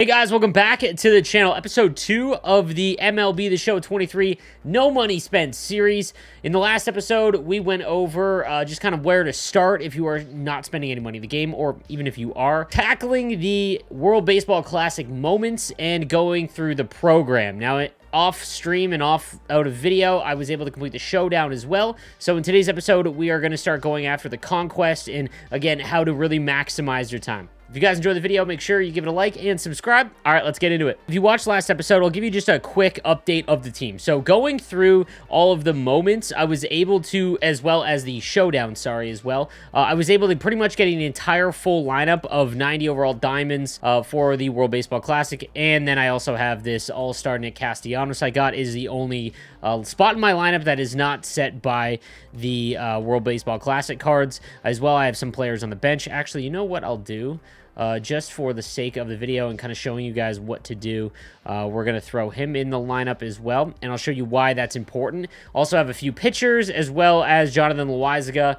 Hey guys, welcome back to the channel. Episode 2 of the MLB The Show 23 No Money Spent series. In the last episode, we went over just kind of where to start if you are not spending any money in the game, or even if you are. Tackling the World Baseball Classic moments and going through the program. Now, off stream and out of video, I was able to complete the showdown as well. So in today's episode, we are going to start going after the conquest and, again, how to really maximize your time. If you guys enjoyed the video, make sure you give it a like and subscribe. All right, let's get into it. If you watched last episode, I'll give you just a quick update of the team. So going through all of the moments, I was able to, as well as the showdown, I was able to pretty much get an entire full lineup of 90 overall diamonds for the World Baseball Classic. And then I also have this all-star Nick Castellanos I got is the only spot in my lineup that is not set by the World Baseball Classic cards. As well, I have some players on the bench. Actually, you know what I'll do? Just for the sake of the video and kind of showing you guys what to do, we're going to throw him in the lineup as well, and I'll show you why that's important. Also have a few pitchers, as well as Jonathan Loaizaga,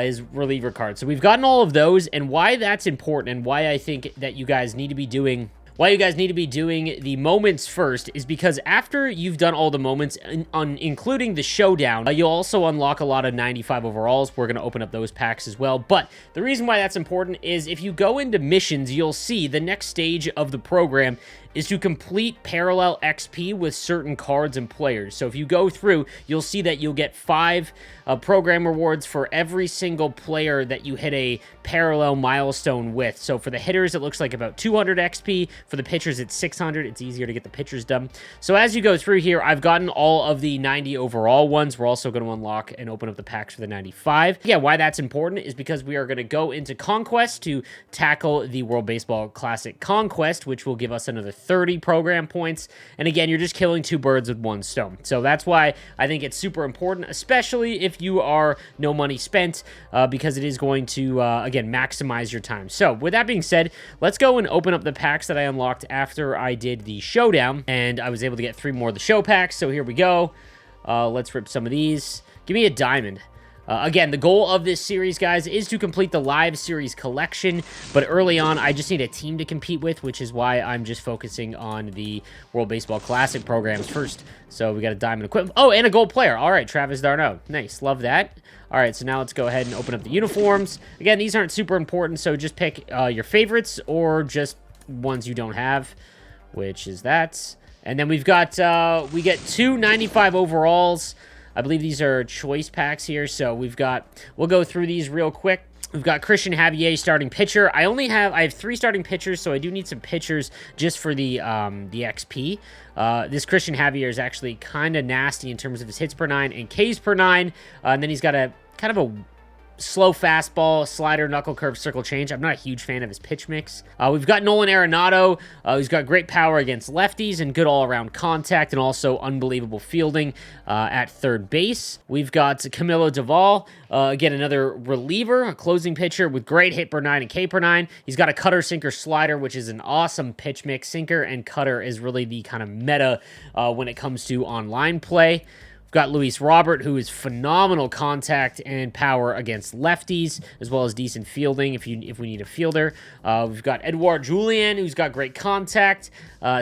his reliever card. So we've gotten all of those, and why that's important, and why I think that you guys need to be doing the moments first is because after you've done all the moments, including the showdown, you'll also unlock a lot of 95 overalls. We're going to open up those packs as well. But the reason why that's important is if you go into missions, you'll see the next stage of the program is to complete parallel XP with certain cards and players. So if you go through, you'll see that you'll get 5 program rewards for every single player that you hit a parallel milestone with. So for the hitters, it looks like about 200 XP. For the pitchers, it's 600. It's easier to get the pitchers done. So as you go through here, I've gotten all of the 90 overall ones. We're also going to unlock and open up the packs for the 95. Yeah, why that's important is because we are going to go into Conquest to tackle the World Baseball Classic Conquest, which will give us another 30 program points. And again, you're just killing 2 birds with 1 stone. So that's why I think it's super important, especially if you are no money spent, because it is going to, again, maximize your time. So with that being said, let's go and open up the packs that I unlocked after I did the showdown. And I was able to get 3 more of the show packs. So here we go. Let's rip some of these. Give me a diamond. Again, the goal of this series, guys, is to complete the live series collection, but early on, I just need a team to compete with, which is why I'm just focusing on the World Baseball Classic programs first. So we got a diamond equipment. Oh, and a gold player. All right, Travis d'Arnaud. Nice. Love that. All right, so now let's go ahead and open up the uniforms. Again, these aren't super important, so just pick your favorites or just ones you don't have, which is that. And then we've got, we get 2 95 overalls. I believe these are choice packs here, so we'll go through these real quick. We've got Christian Javier starting pitcher. I have 3 starting pitchers, so I do need some pitchers just for the XP. This Christian Javier is actually kind of nasty in terms of his hits per 9 and Ks per 9, and then he's got a kind of a slow fastball, slider, knuckle curve, circle change. I'm not a huge fan of his pitch mix. We've got Nolan Arenado, who's got great power against lefties and good all-around contact, and also unbelievable fielding at third base. We've got Camilo Doval, again, another reliever, a closing pitcher with great hit per 9 and K per 9. He's got a cutter, sinker, slider, which is an awesome pitch mix. Sinker and cutter is really the kind of meta when it comes to online play. Got Luis Robert, who is phenomenal contact and power against lefties, as well as decent fielding if we need a fielder. We've got Edouard Julien, who's got great contact.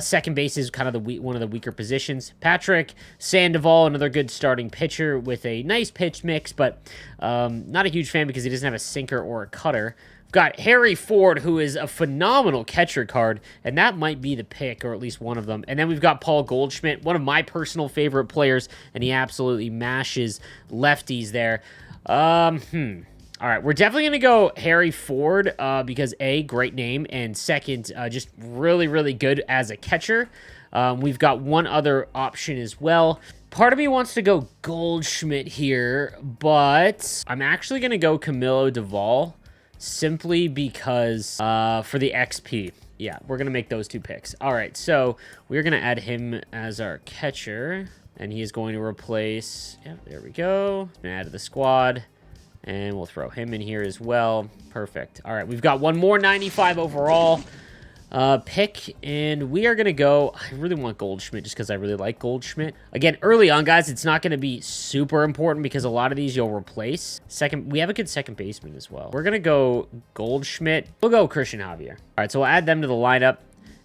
Second base is kind of one of the weaker positions. Patrick Sandoval, another good starting pitcher with a nice pitch mix, but not a huge fan because he doesn't have a sinker or a cutter. Got Harry Ford, who is a phenomenal catcher card, and that might be the pick, or at least one of them. And then we've got Paul Goldschmidt, one of my personal favorite players, and he absolutely mashes lefties there. All right, we're definitely going to go Harry Ford because, A, great name, and second, just really, really good as a catcher. We've got one other option as well. Part of me wants to go Goldschmidt here, but I'm actually going to go Camilo Doval. Simply because for the XP. Yeah, we're going to make those 2 picks. All right, so we're going to add him as our catcher. And he is going to replace... Yeah, there we go. Going to add to the squad. And we'll throw him in here as well. Perfect. All right, we've got one more 95 overall pick, and we are going to go... I really want Goldschmidt just because I really like Goldschmidt. Again, early on, guys, it's not going to be super important because a lot of these you'll replace. We have a good second baseman as well. We're going to go Goldschmidt. We'll go Christian Javier. All right, so we'll add them to the lineup.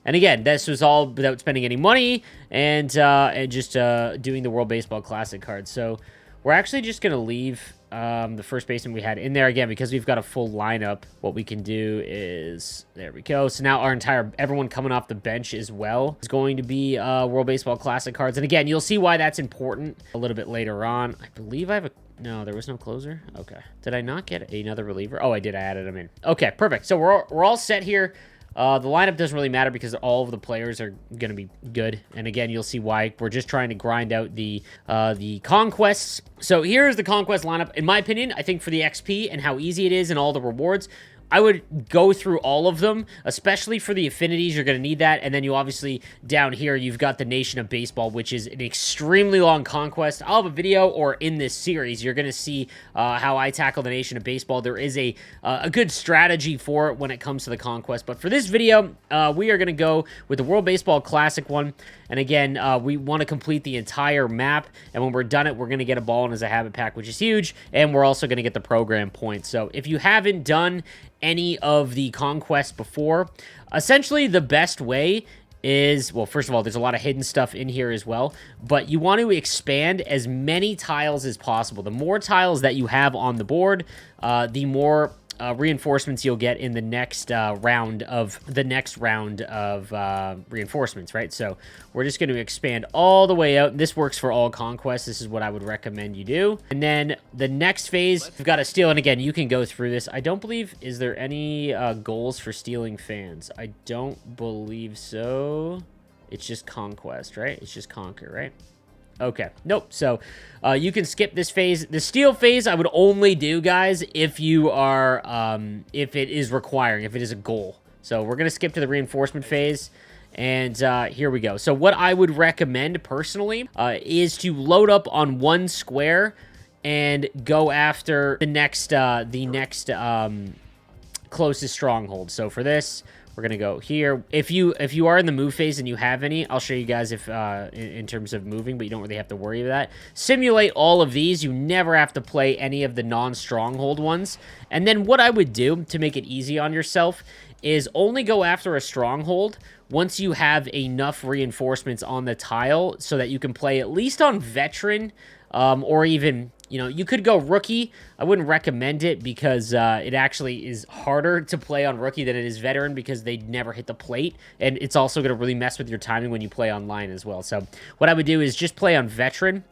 And again, this was all without spending any money and just doing the World Baseball Classic cards. So we're actually just going to leave the first baseman we had in there again because we've got a full lineup. What we can do is, there we go. So now everyone coming off the bench as well is going to be World Baseball Classic cards. And again, you'll see why that's important a little bit later on. I believe I have a... No, there was no closer? Okay. Did I not get another reliever? Oh, I did. I added him in. Okay, perfect. So we're all set here. The lineup doesn't really matter because all of the players are going to be good. And again, you'll see why. We're just trying to grind out the conquests. So here's the conquest lineup. In my opinion, I think for the XP and how easy it is and all the rewards, I would go through all of them, especially for the affinities. You're going to need that. And then you obviously, down here, you've got the Nation of Baseball, which is an extremely long conquest. I'll have a video, or in this series, you're going to see how I tackle the Nation of Baseball. There is a good strategy for it when it comes to the conquest. But for this video, we are going to go with the World Baseball Classic one. And again, we want to complete the entire map. And when we're done it, we're going to get a ball in as a habit pack, which is huge. And we're also going to get the program points. So if you haven't done any of the conquests before, essentially the best way is, well, first of all, there's a lot of hidden stuff in here as well, but you want to expand as many tiles as possible. The more tiles that you have on the board, the more reinforcements you'll get in the next round of reinforcements, right? So we're just going to expand all the way out. This works for all conquests. This is what I would recommend you do. And then the next phase, we've got to steal. And again, you can go through this. I don't believe, is there any goals for stealing fans? I don't believe so. It's just conquest, right? It's just conquer, right? Okay, nope. So you can skip this phase. The steal phase I would only do, guys, if you are, if it is requiring, if it is a goal. So we're going to skip to the reinforcement phase. And here we go. So what I would recommend personally is to load up on one square and go after the next closest stronghold. So for this, we're going to go here. If you are in the move phase and you have any, I'll show you guys if in terms of moving, but you don't really have to worry about that. Simulate all of these. You never have to play any of the non-stronghold ones. And then what I would do to make it easy on yourself is only go after a stronghold once you have enough reinforcements on the tile so that you can play at least on veteran, or even, you know, you could go rookie. I wouldn't recommend it because it actually is harder to play on rookie than it is veteran because they never hit the plate. And it's also going to really mess with your timing when you play online as well. So what I would do is just play on veteran.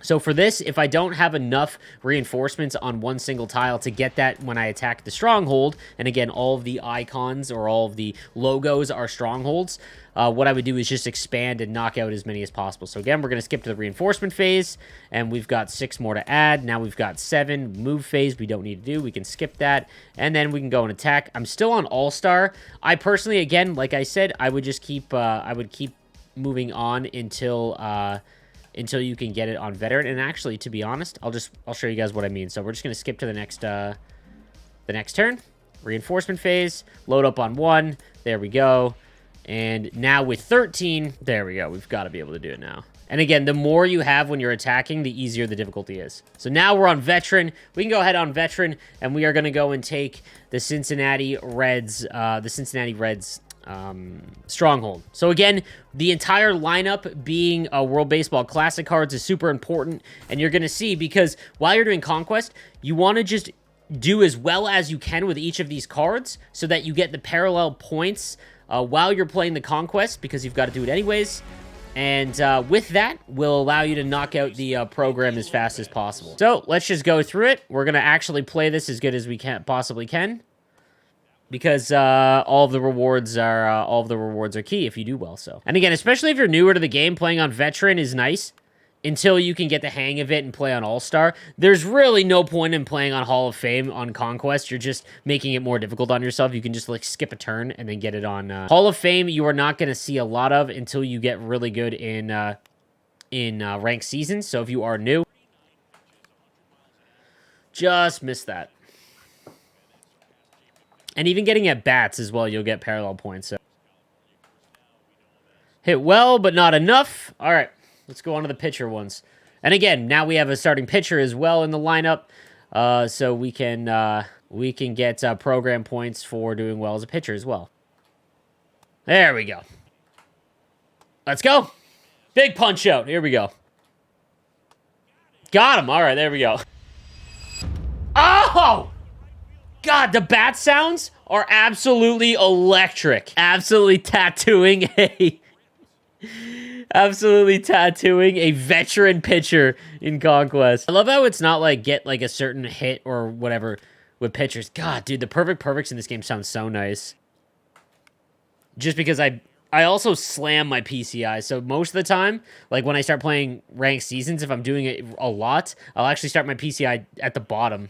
So for this, if I don't have enough reinforcements on one single tile to get that when I attack the stronghold, and again, all of the icons or all of the logos are strongholds, what I would do is just expand and knock out as many as possible. So again, we're going to skip to the reinforcement phase, and we've got 6 more to add. Now we've got 7. Move phase we don't need to do. We can skip that, and then we can go and attack. I'm still on All-Star. I personally, again, like I said, I would just keep, I would keep moving on until you can get it on veteran. And actually, to be honest, I'll show you guys what I mean. So we're just going to skip to the next turn. Reinforcement phase, load up on 1. There we go. And now with 13, there we go. We've got to be able to do it now. And again, the more you have when you're attacking, the easier the difficulty is. So now we're on veteran. We can go ahead on veteran, and we are going to go and take the Cincinnati Reds, stronghold. So again, the entire lineup being World Baseball Classic cards is super important, and you're going to see, because while you're doing Conquest, you want to just do as well as you can with each of these cards so that you get the parallel points while you're playing the Conquest, because you've got to do it anyways. And with that, will allow you to knock out the program as fast as possible. So let's just go through it. We're going to actually play this as good as we possibly can, because all of the rewards are key if you do well. So, and again, especially if you're newer to the game, playing on veteran is nice until you can get the hang of it and play on All-Star. There's really no point in playing on Hall of Fame on Conquest. You're just making it more difficult on yourself. You can just like skip a turn and then get it on Hall of Fame. You are not going to see a lot of until you get really good in ranked seasons. So if you are new, just miss that. And even getting at bats as well, you'll get parallel points. So hit well, but not enough. All right, let's go on to the pitcher ones. And again, now we have a starting pitcher as well in the lineup, so we can get program points for doing well as a pitcher as well. There we go. Let's go. Big punch out. Here we go. Got him. All right, there we go. Oh! God, the bat sounds are absolutely electric. Absolutely tattooing a veteran pitcher in Conquest. I love how it's not like get like a certain hit or whatever with pitchers. God, dude, the perfects in this game sounds so nice. Just because I also slam my PCI, so most of the time, like when I start playing ranked seasons, if I'm doing it a lot, I'll actually start my PCI at the bottom.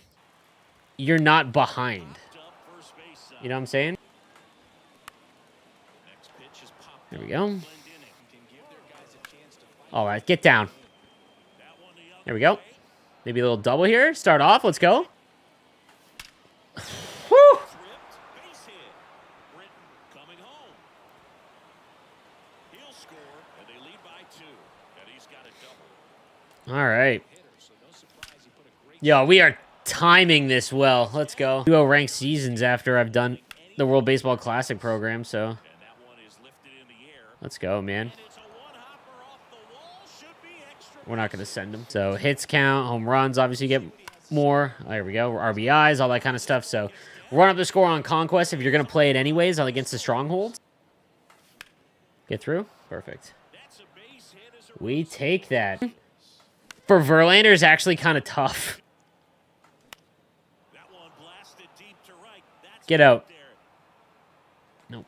You're not behind. You know what I'm saying? There we go. All right, get down. There we go. Maybe a little double here. Start off. Let's go. Woo! All right. Yo, we are timing this well. Let's go. Duo ranked seasons after I've done the World Baseball Classic program, so let's go, man. We're not going to send them. So hits count, home runs, obviously get more. There we go. RBIs, all that kind of stuff. So run up the score on Conquest if you're going to play it anyways against the Strongholds. Get through. Perfect. We take that. For Verlander is actually kind of tough. Get out. Nope.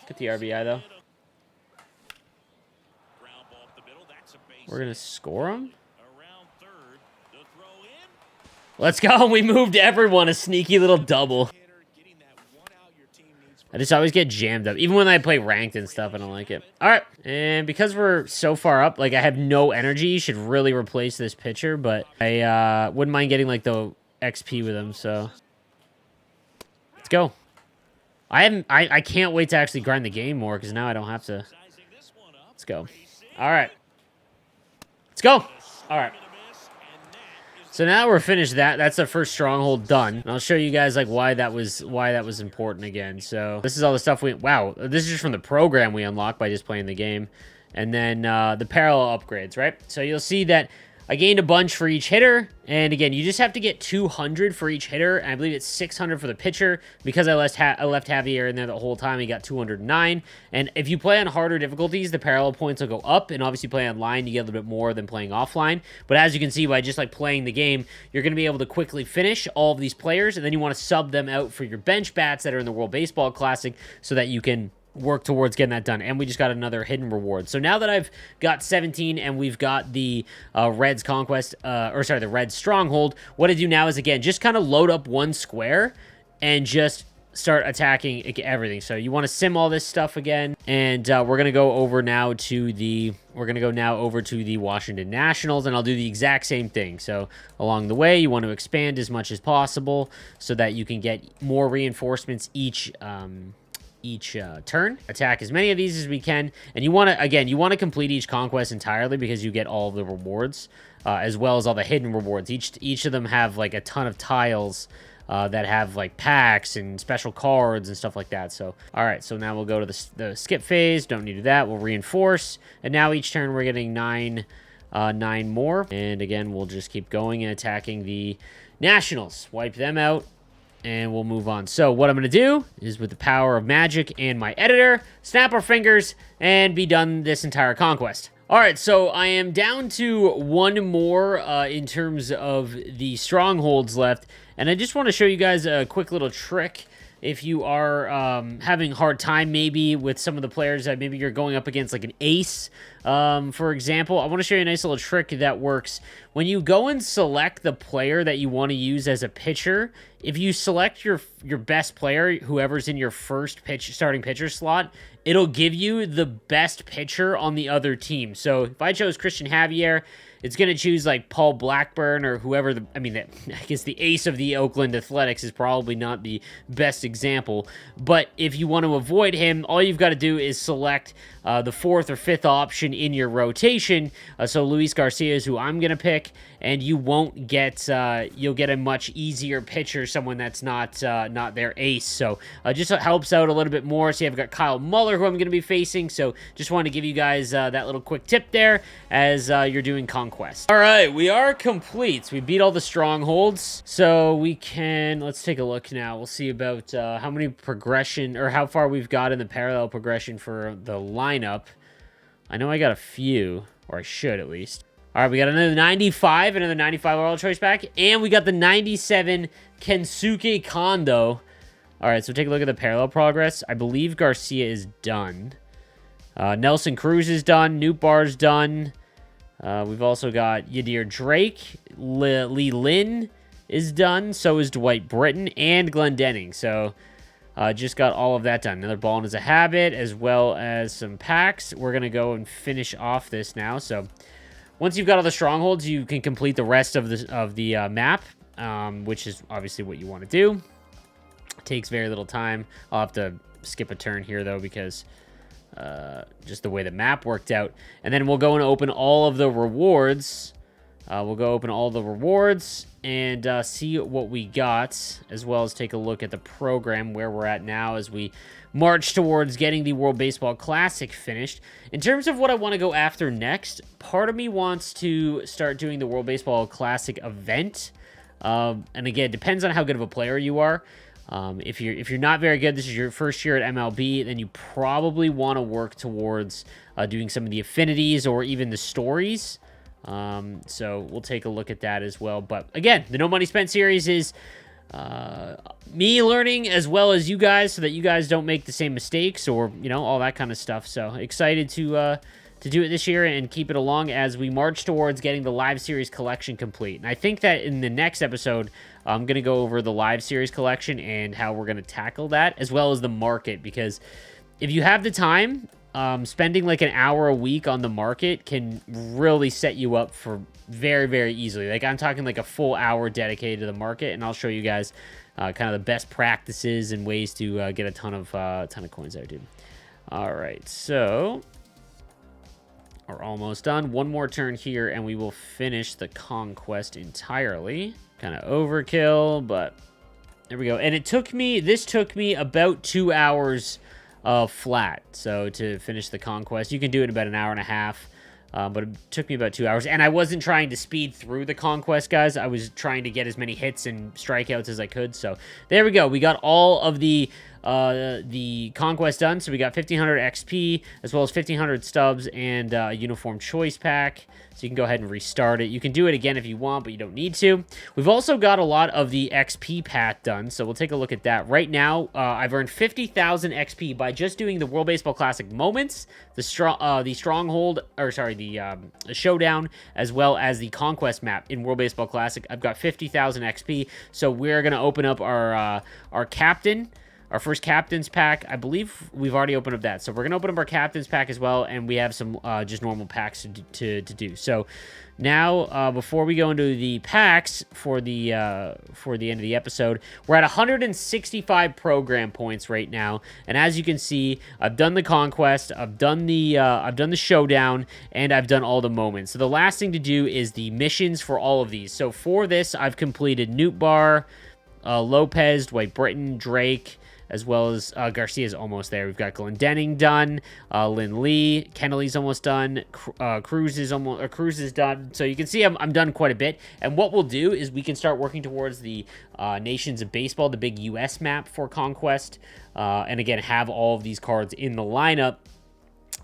Get the RBI, though. We're going to score him. Let's go. We moved everyone. A sneaky little double. I just always get jammed up. Even when I play ranked and stuff, I don't like it. All right. And because we're so far up, like I have no energy, you should really replace this pitcher. But I wouldn't mind getting like the XP with him. So let's go. I can't wait to actually grind the game more because now I don't have to. Let's go. All right. Let's go. All right. So now we're finished that. That's the first stronghold done. And I'll show you guys like why that was important again. So this is all the stuff wow, this is just from the program we unlocked by just playing the game. And then the parallel upgrades, right? So you'll see that I gained a bunch for each hitter. And again, you just have to get 200 for each hitter. And I believe it's 600 for the pitcher. Because I left Javier in there the whole time, he got 209. And if you play on harder difficulties, the parallel points will go up. And obviously play online, you get a little bit more than playing offline. But as you can see, by just like playing the game, you're going to be able to quickly finish all of these players. And then you want to sub them out for your bench bats that are in the World Baseball Classic so that you can work towards getting that done. And we just got another hidden reward. So now that I've got 17 and we've got the Reds Conquest, the Reds Stronghold, what I do now is, again, just kind of load up one square and just start attacking everything. So you want to sim all this stuff again. And we're going to go over now to the Washington Nationals, and I'll do the exact same thing. So along the way, you want to expand as much as possible so that you can get more reinforcements each turn. Attack as many of these as we can. And you want to complete each conquest entirely because you get all of the rewards, as well as all the hidden rewards. Each of them have like a ton of tiles that have like packs and special cards and stuff like that. So, all right, so now we'll go to the skip phase. Don't need to do that. We'll reinforce. And now each turn we're getting nine more. And again, we'll just keep going and attacking the Nationals. Wipe them out. And we'll move on. So what I'm going to do is, with the power of magic and my editor, snap our fingers and be done this entire conquest. All right, so I am down to one more in terms of the strongholds left. And I just want to show you guys a quick little trick. If you are having a hard time maybe with some of the players that maybe you're going up against, like an ace, for example, I want to show you a nice little trick that works. When you go and select the player that you want to use as a pitcher, if you select your best player, whoever's in your first starting pitcher slot, it'll give you the best pitcher on the other team. So if I chose Christian Javier it's going to choose like Paul Blackburn or whoever. I guess the ace of the Oakland Athletics is probably not the best example. But if you want to avoid him, all you've got to do is select the 4th or 5th option in your rotation. So Luis Garcia is who I'm going to pick, and you won't get, you'll get a much easier pitcher, someone that's not their ace. So just helps out a little bit more. So I've got Kyle Muller, who I'm going to be facing. So just wanted to give you guys that little quick tip there as you're doing Conquest. All right, we are complete. We beat all the strongholds. So we can, let's take a look now. We'll see about how many progression, or how far we've got in the parallel progression for the lineup. I know I got a few, or I should at least. All right, we got another 95 overall choice pack, and we got the 97 Kensuke Kondo. All right, so take a look at the parallel progress. I believe Garcia is done. Nelson Cruz is done. Newt Barr's done. We've also got Yadir Drake. Lee Lynn is done. So is Dwight Britton and Glendening. So just got all of that done. Another Ball is a Habit, as well as some packs. We're going to go and finish off this now. So once you've got all the strongholds, you can complete the rest of the map, which is obviously what you want to do. It takes very little time. I'll have to skip a turn here, though, because just the way the map worked out. And then we'll go and open all of the rewards. We'll go open all the rewards and see what we got, as well as take a look at the program, where we're at now as we march towards getting the World Baseball Classic finished. In terms of what I want to go after next, part of me wants to start doing the World Baseball Classic event. And again, it depends on how good of a player you are. If you're not very good, this is your first year at MLB, then you probably want to work towards doing some of the affinities or even the stories. So we'll take a look at that as well. But again, the No Money Spent series is me learning as well as you guys, so that you guys don't make the same mistakes, or all that kind of stuff. So excited to do it this year and keep it along as we march towards getting the live series collection complete. And I think that in the next episode, I'm going to go over the live series collection and how we're going to tackle that, as well as the market, because if you have the time, spending like an hour a week on the market can really set you up for very, very easily. Like, I'm talking like a full hour dedicated to the market, and I'll show you guys kind of the best practices and ways to get a ton of coins there, dude. All right, so we're almost done. One more turn here, and we will finish the Conquest entirely. Kind of overkill, but there we go. And this took me about 2 hours flat. So to finish the Conquest, you can do it in about an hour and a half. But it took me about 2 hours. And I wasn't trying to speed through the Conquest, guys. I was trying to get as many hits and strikeouts as I could. So there we go. We got all of the Conquest done. So we got 1,500 XP, as well as 1,500 stubs and Uniform Choice Pack. So you can go ahead and restart it. You can do it again if you want, but you don't need to. We've also got a lot of the XP path done, so we'll take a look at that. Right now, I've earned 50,000 XP by just doing the World Baseball Classic moments, the Stronghold, or sorry, the Showdown, as well as the Conquest map in World Baseball Classic. I've got 50,000 XP, so we're going to open up our captain. Our first Captain's Pack, I believe we've already opened up that. So we're going to open up our Captain's Pack as well, and we have some just normal packs to do. So now, before we go into the packs for the end of the episode, we're at 165 program points right now. And as you can see, I've done the Conquest, I've done the Showdown, and I've done all the moments. So the last thing to do is the missions for all of these. So for this, I've completed Newt Barr, Lopez, Dwight Britton, Drake, as well as Garcia's almost there. We've got Glendening done, Lynn Lee, Kenneally's almost done, Cruz is done. So you can see I'm done quite a bit. And what we'll do is we can start working towards the Nations of Baseball, the big U.S. map for Conquest, and again have all of these cards in the lineup,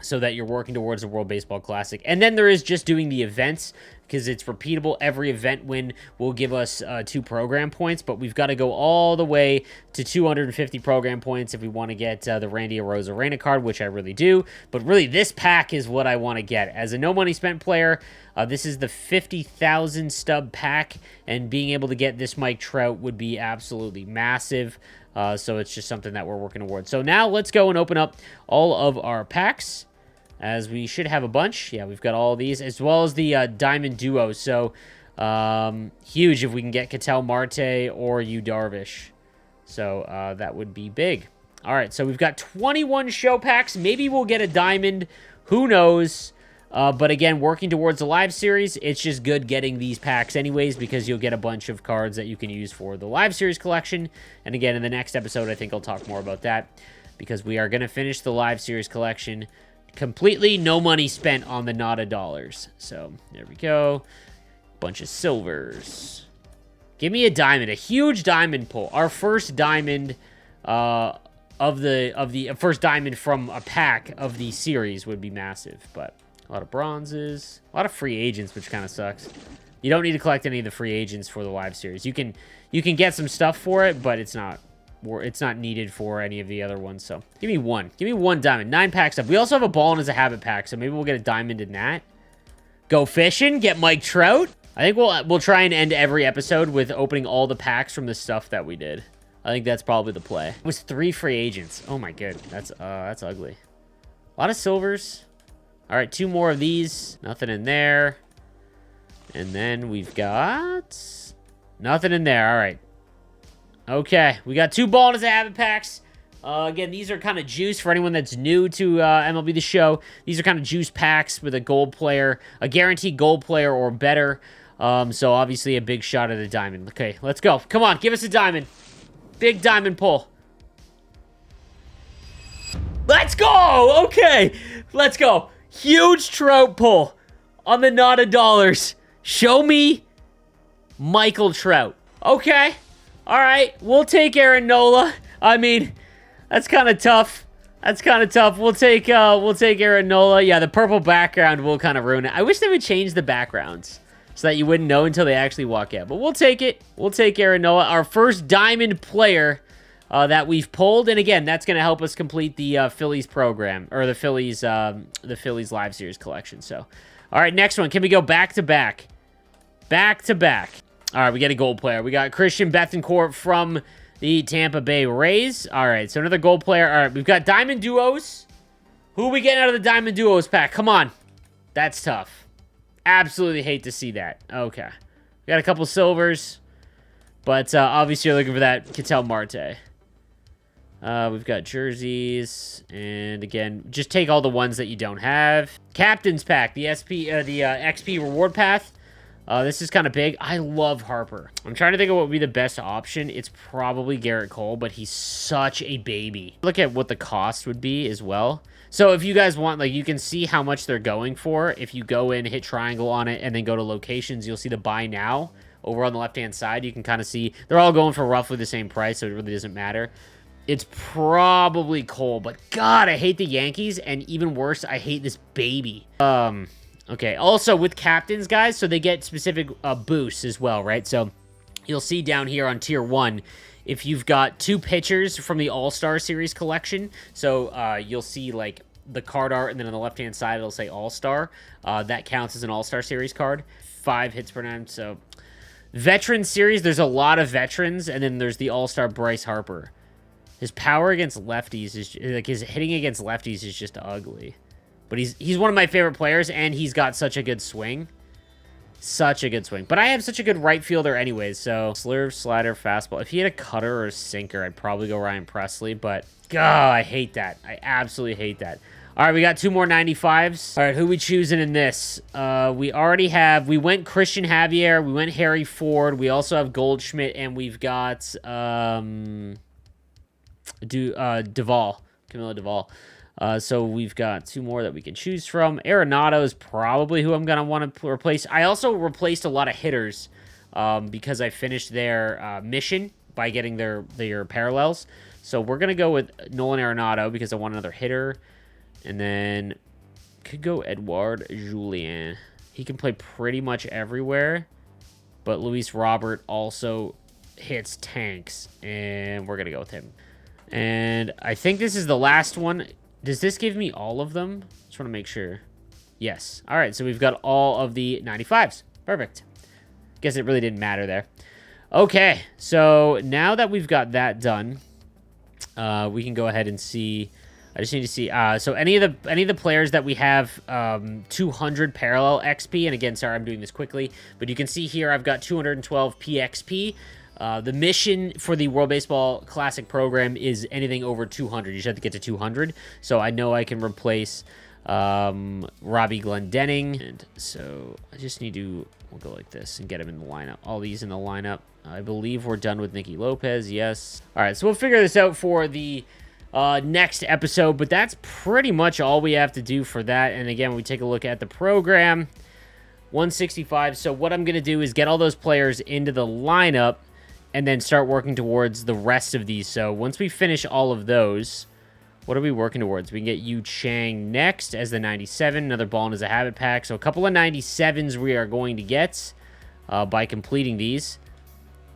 so that you're working towards the World Baseball Classic. And then there is just doing the events, because it's repeatable. Every event win will give us 2 program points, but we've got to go all the way to 250 program points if we want to get the Randy Arozarena card, which I really do. But really, this pack is what I want to get. As a no money spent player, this is the 50,000 stub pack, and being able to get this Mike Trout would be absolutely massive. So it's just something that we're working towards. So now let's go and open up all of our packs. as we should have a bunch. Yeah, we've got all of these, as well as the Diamond Duo. So, huge if we can get Ketel Marte or Yu Darvish. So, that would be big. All right, so we've got 21 show packs. Maybe we'll get a diamond. Who knows? But again, working towards the live series, it's just good getting these packs anyways because you'll get a bunch of cards that you can use for the live series collection. And again, in the next episode, I think I'll talk more about that because we are going to finish the live series collection completely. No money spent on the Nada dollars. So there we go. Bunch of silvers. Give me a diamond, a huge diamond pull. Our first diamond of the first diamond from a pack of the series would be massive, but a lot of bronzes, a lot of free agents, which kind of sucks. You don't need to collect any of the free agents for the live series. You can get some stuff for it, but it's not needed for any of the other ones. So give me one diamond. 9 packs up. We also have a ball as a habit pack, so maybe we'll get a diamond in that. Go fishing, get Mike Trout. I think we'll try and end every episode with opening all the packs from the stuff that we did. I think that's probably the play. It was 3 free agents. Oh my god, that's ugly. A lot of silvers. All right, 2 more of these. Nothing in there. And then we've got nothing in there. All right. Okay, we got 2 ball as a habit packs. Again, these are kind of juice for anyone that's new to MLB The Show. These are kind of juice packs with a gold player, a guaranteed gold player or better. So obviously a big shot at a diamond. Okay, let's go. Come on, give us a diamond. Big diamond pull. Let's go! Okay, let's go. Huge Trout pull on the Nada dollars. Show me Michael Trout. Okay, all right. We'll take Aaron Nola. I mean, that's kind of tough. That's kind of tough. We'll take Aaron Nola. Yeah, the purple background will kind of ruin it. I wish they would change the backgrounds so that you wouldn't know until they actually walk out. But we'll take it. We'll take Aaron Nola, our first diamond player that we've pulled. And again, that's going to help us complete the Phillies program, or the Phillies live series collection. So, all right, next one. Can we go back to back? Back to back. All right, we get a gold player. We got Christian Bethancourt from the Tampa Bay Rays. All right, so another gold player. All right, we've got diamond duos. Who are we getting out of the diamond duos pack? Come on. That's tough. Absolutely hate to see that. Okay. We got a couple silvers. But obviously you're looking for that Ketel Marte. We've got jerseys. And again, just take all the ones that you don't have. Captain's pack. The XP reward path. This is kind of big. I love Harper. I'm trying to think of what would be the best option. It's probably Garrett Cole, but he's such a baby. Look at what the cost would be as well. So if you guys want, like, you can see how much they're going for. If you go in, hit triangle on it, and then go to locations, you'll see the buy now over on the left-hand side. You can kind of see they're all going for roughly the same price, so it really doesn't matter. It's probably Cole, but God, I hate the Yankees, and even worse, I hate this baby. Okay, also with captains, guys, so they get specific boosts as well, right? So you'll see down here on Tier 1, if you've got 2 pitchers from the All-Star Series collection, so you'll see, like, the card art, and then on the left-hand side, it'll say All-Star. That counts as an All-Star Series card. 5 hits per 9, so... Veteran Series, there's a lot of veterans, and then there's the All-Star Bryce Harper. His power against lefties is... Like, his hitting against lefties is just ugly. But he's one of my favorite players, and he's got such a good swing. Such a good swing. But I have such a good right fielder anyways, so... Slurve, slider, fastball. If he had a cutter or a sinker, I'd probably go Ryan Presley, but... God, I hate that. I absolutely hate that. All right, we got 2 more 95s. All right, who we choosing in this? We already have... We went Christian Javier. We went Harry Ford. We also have Goldschmidt, and we've got... Duvall. Camilo Duvall. So we've got 2 more that we can choose from. Arenado is probably who I'm going to want to replace. I also replaced a lot of hitters because I finished their mission by getting their parallels. So we're going to go with Nolan Arenado because I want another hitter. And then could go Edouard Julien. He can play pretty much everywhere. But Luis Robert also hits tanks. And we're going to go with him. And I think this is the last one. Does this give me all of them? Just want to make sure. Yes. All right, so we've got all of the 95s. Perfect. Guess it really didn't matter there. Okay, so now that we've got that done, we can go ahead and see I just need to see. So any of the players that we have 200 parallel XP, and again, sorry, I'm doing this quickly, but you can see here I've got 212 PXP. The mission for the World Baseball Classic program is anything over 200. You just have to get to 200. So I know I can replace Robbie Glendening. And so I just need to, we'll go like this and get him in the lineup. All these in the lineup. I believe we're done with Nicky Lopez. Yes. All right, so we'll figure this out for the next episode, but that's pretty much all we have to do for that. And again, we take a look at the program, 165. So what I'm going to do is get all those players into the lineup and then start working towards the rest of these. So once we finish all of those, what are we working towards? We can get Yu Chang next as the 97, another ball in as a habit pack. So a couple of 97s we are going to get by completing these.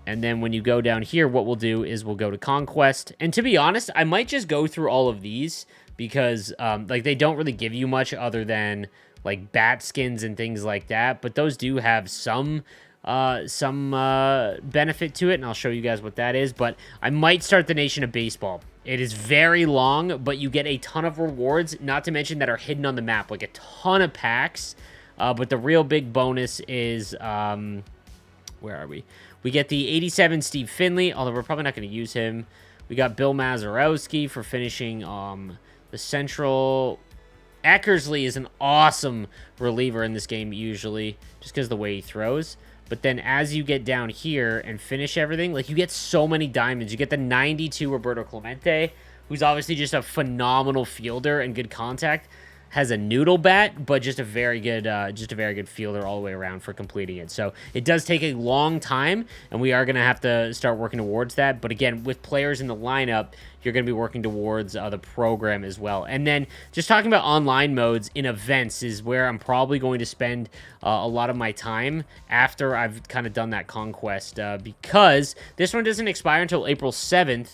And then when you go down here, what we'll do is we'll go to Conquest. And to be honest, I might just go through all of these because like they don't really give you much other than like bat skins and things like that. But those do have some benefit to it, and I'll show you guys what that is. But I might start the Nation of Baseball. It is very long, but you get a ton of rewards, not to mention that are hidden on the map, like a ton of packs. But the real big bonus is, where are we? We get the 87 Steve Finley, although we're probably not going to use him. We got Bill Mazeroski for finishing the Central. Eckersley is an awesome reliever in this game usually, just because of the way he throws. But then as you get down here and finish everything, like you get so many diamonds. You get the 92 Roberto Clemente, who's obviously just a phenomenal fielder and good contact. Has a noodle bat, but just a very good fielder all the way around for completing it. So it does take a long time, and we are going to have to start working towards that. But again, with players in the lineup, you're going to be working towards the program as well. And then just talking about online modes in events is where I'm probably going to spend a lot of my time after I've kind of done that conquest, because this one doesn't expire until April 7th.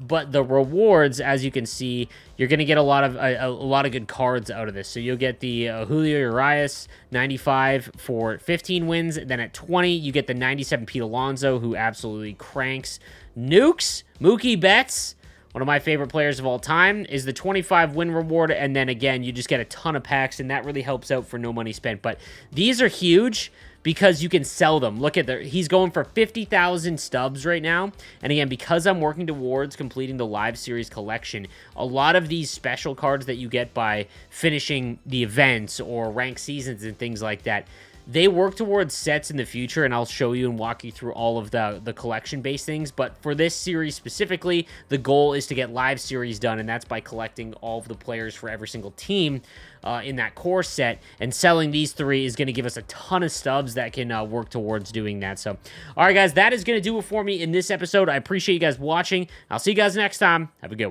But the rewards, as you can see, you're going to get a lot of good cards out of this. So you'll get the Julio Urias 95 for 15 wins. Then at 20, you get the 97 Pete Alonso, who absolutely cranks. Nukes, Mookie Betts, one of my favorite players of all time, is the 25 win reward. And then again, you just get a ton of packs, and that really helps out for no money spent. But these are huge because you can sell them. Look at he's going for 50,000 stubs right now. And again, because I'm working towards completing the live series collection, a lot of these special cards that you get by finishing the events or ranked seasons and things like that, they work towards sets in the future, and I'll show you and walk you through all of the collection-based things. But for this series specifically, the goal is to get live series done, and that's by collecting all of the players for every single team in that core set. And selling these three is going to give us a ton of stubs that can work towards doing that. So, all right, guys, that is going to do it for me in this episode. I appreciate you guys watching. I'll see you guys next time. Have a good one.